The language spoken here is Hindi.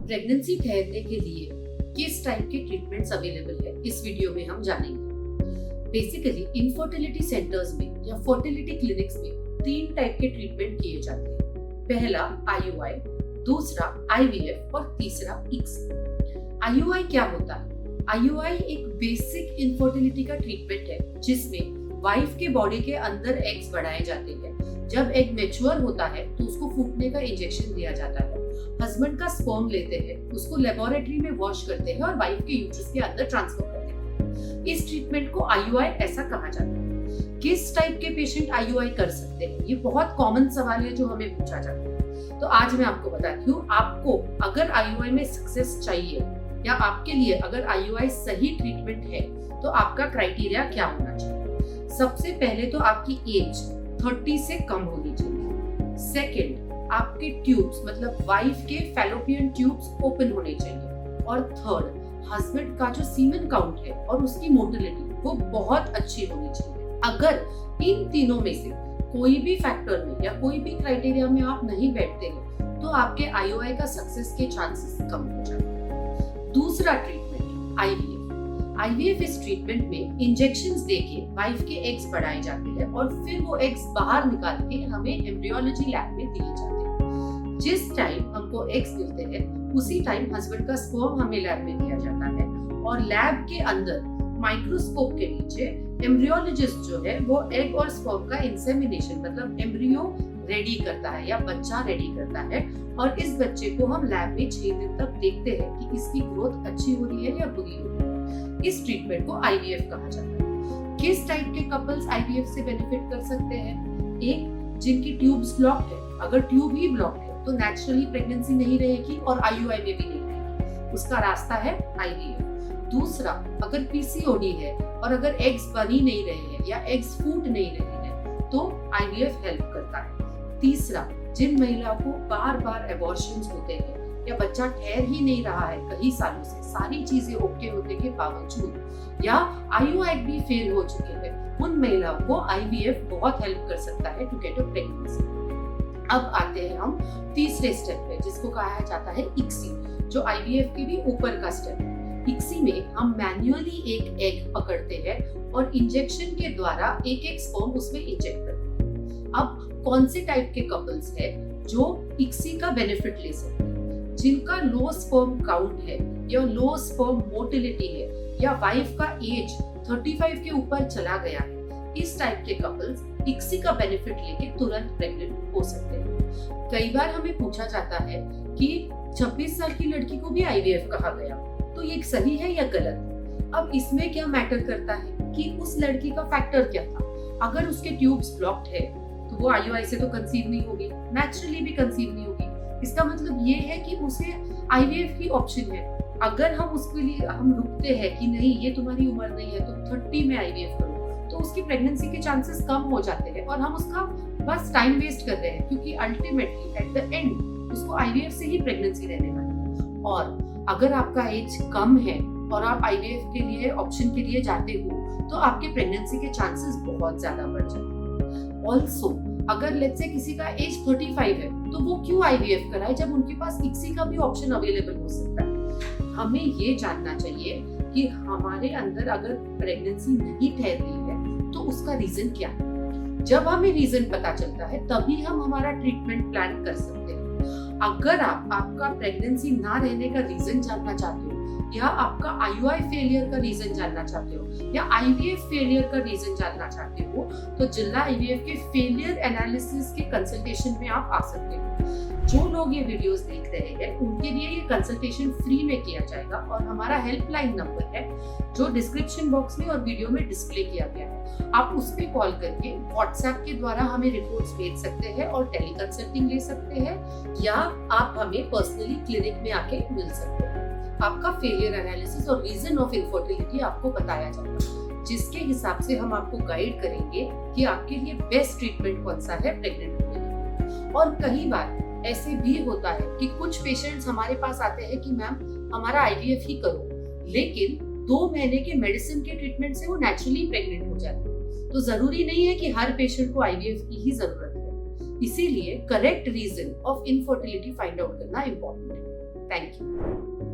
प्रेगनेंसी ठहरने के लिए किस टाइप के ट्रीटमेंट्स अवेलेबल है इस वीडियो में हम जानेंगे। बेसिकली इनफर्टिलिटी सेंटर्स में या फर्टिलिटी क्लिनिक्स में 3 टाइप के ट्रीटमेंट किए जाते हैं। पहला IUI, दूसरा IVF और तीसरा ICSI। IUI क्या होता है? IUI एक बेसिक इनफर्टिलिटी का ट्रीटमेंट है जिसमें वाइफ के बॉडी के अंदर एग्स बढ़ाए जाते हैं। जब एग मैच्योर होता है तो उसको फूटने का इंजेक्शन दिया जाता है। हस्बैंड का स्पर्म लेते हैं, उसको लेबोरेटरी में वॉश करते हैं और वाइफ के यूट्रस के अंदर ट्रांसफर करते हैं। इस ट्रीटमेंट को IUI ऐसा कहा जाता है। किस टाइप के पेशेंट IUI कर सकते हैं? ये बहुत कॉमन सवाल है जो हमें पूछा जाता है। तो आज मैं आपको बताती हूँ, आपको अगर IUI में सक्सेस चाहिए या आपके लिए अगर IUI सही ट्रीटमेंट है तो आपका क्राइटेरिया क्या होना चाहिए। सबसे पहले तो आपकी एज 30 से कम होनी चाहिए। सेकंड, आपके ट्यूब्स मतलब वाइफ के फैलोपियन ट्यूब्स ओपन होने चाहिए। और थर्ड, हस्बैंड का जो सीमेन काउंट है और उसकी मोटिलिटी वो बहुत अच्छी होनी चाहिए। अगर इन तीनों में से कोई भी फैक्टर में या कोई भी क्राइटेरिया में आप नहीं बैठते हैं तो आपके IUI का सक्सेस के चांसेस कम हो जाते हैं। दूसरा ट्रीटमेंट IVF इस ट्रीटमेंट में इंजेक्शंस देके वाइफ के एग्स बढ़ाए जाते हैं और फिर वो एग्स बाहर निकाल के हमें एम्ब्रियोलॉजी लैब में दिए जाते हैं। जिस टाइम हमको एग्स मिलते हैं उसी टाइम हस्बैंड का स्पर्म हमें लैब में दिया जाता है और लैब के अंदर माइक्रोस्कोप के नीचे एम्ब्रियोलॉजिस्ट जो है वो एग और स्पर्म का इंसेमिनेशन मतलब एम्ब्रियो रेडी करता है या बच्चा रेडी करता है और इस बच्चे को हम लैब में 6 दिन तक देखते हैं कि इसकी ग्रोथ अच्छी हो रही है या बुरी हो रही है। इस ट्रीटमेंट को IVF कहा जाता है। किस टाइप के कपल्स IVF से बेनिफिट कर सकते हैं? एक, जिनकी ट्यूब्स ब्लॉक्ड है। अगर ट्यूब ही ब्लॉक्ड है तो नेचुरली प्रेगनेंसी नहीं रहेगी और IUI में भी नहीं रहेगी। उसका रास्ता है IVF। दूसरा, अगर PCOD है और अगर एग्स बन ही नहीं रहे हैं या एग्स फूट नहीं रहे हैं तो IVF हेल्प करता है। तीसरा, जिन महिलाओं को बार-बार एबॉर्शंस होते हैं या बच्चा ठहर ही नहीं रहा है कई सालों से, सारी चीजें ओके होने के बावजूद या IUI भी फेल हो चुके हैं, उन महिलाओं को IVF बहुत हेल्प कर सकता है टू गेट अ प्रेगनेंसी। अब आते हैं हम तीसरे स्टेप पे जिसको कहा जाता है ICSI, जो IVF के भी ऊपर का स्टेप है। ICSI में हम मैन्युअली एक एग पकड़ते हैं और इंजेक्शन के द्वारा एक स्पर्म उसमें इंजेक्ट करते हैं। अब कौन से टाइप के कपल्स है जो ICSI का बेनिफिट ले सकते हैं? जिनका लो स्पर्म काउंट है या लो स्पर्म मोटिलिटी है या वाइफ का एज 35 के ऊपर चला गया है, इस टाइप के कपल्स ICSI का बेनिफिट लेके तुरंत प्रेग्नेंट हो सकते हैं। कई बार हमें पूछा जाता है कि 26 साल की लड़की को भी IVF कहा गया, तो ये सही है या गलत? अब इसमें क्या मैटर करता है कि उस लड़की का फैक्टर क्या था। अगर उसके ट्यूब्स ब्लॉक्ड है तो वो IUI से तो कंसीव नहीं होगी, नेचुरली भी कंसीव नहीं होगी। इसका मतलब ये है कि उसे IVF ही ऑप्शन है। अगर हम उसके लिए हम रुकते हैं कि नहीं ये तुम्हारी उम्र नहीं है तो 30 में IVF करो, तो उसकी प्रेगनेंसी के चांसेस कम हो जाते हैं और हम उसका बस टाइम वेस्ट कर रहे हैं, क्योंकि अल्टीमेटली एट द एंड उसको IVF से ही प्रेगनेंसी रहने वाली है। और अगर आपका एज कम है और आप IVF के लिए ऑप्शन के लिए जाते हो तो आपके प्रेगनेंसी के चांसेस बहुत ज्यादा बढ़ जाते हैं। ऑल्सो अगर लेट्स से किसी का एज 35 है तो वो क्यों IVF कराए जब उनके पास ICSI का भी ऑप्शन अवेलेबल हो सकता है। हमें ये जानना चाहिए कि हमारे अंदर अगर प्रेगनेंसी नहीं ठहर रही है तो उसका रीजन क्या है। जब हमें रीजन पता चलता है तभी हम हमारा ट्रीटमेंट प्लान कर सकते हैं। अगर आपका प्रेगनेंसी ना रहने का रीजन जानना चाहते हो या आपका IUI फेलियर का रीजन जानना चाहते हो या IVF फेलियर का रीजन जानना चाहते हो तो जिला IVF के फेलियर एनालिसिस के कंसल्टेशन में आप आ सकते हो। जो लोग ये वीडियोस देख रहे हैं उनके लिए ये कंसल्टेशन फ्री में किया जाएगा और हमारा हेल्पलाइन नंबर है जो डिस्क्रिप्शन बॉक्स में और वीडियो में डिस्प्ले किया गया है। आप उस पे कॉल करके WhatsApp के द्वारा हमें रिपोर्ट्स भेज सकते हैं और टेली कंसल्टिंग ले सकते हैं या आप हमें पर्सनली क्लिनिक में आके मिल सकते हैं। आपका फेलियर एनालिसिस और रीजन ऑफ इनफर्टिलिटी आपको बताया जाएगा, जिसके हिसाब से हम आपको गाइड करेंगे कि आपके लिए बेस्ट ट्रीटमेंट कौन सा है प्रेग्नेंट होने के लिए। और कई बार ऐसे भी होता है कि कुछ पेशेंट्स हमारे पास आते हैं कि मैम हमारा IVF ही करो, लेकिन 2 महीने के मेडिसिन के ट्रीटमेंट से वो नेचुरली प्रेग्नेंट हो जाते हैं। तो जरूरी नहीं है कि हर पेशेंट को IVF की ही जरूरत है, इसीलिए correct reason of infertility find out करना इम्पोर्टेंट है। Thank you.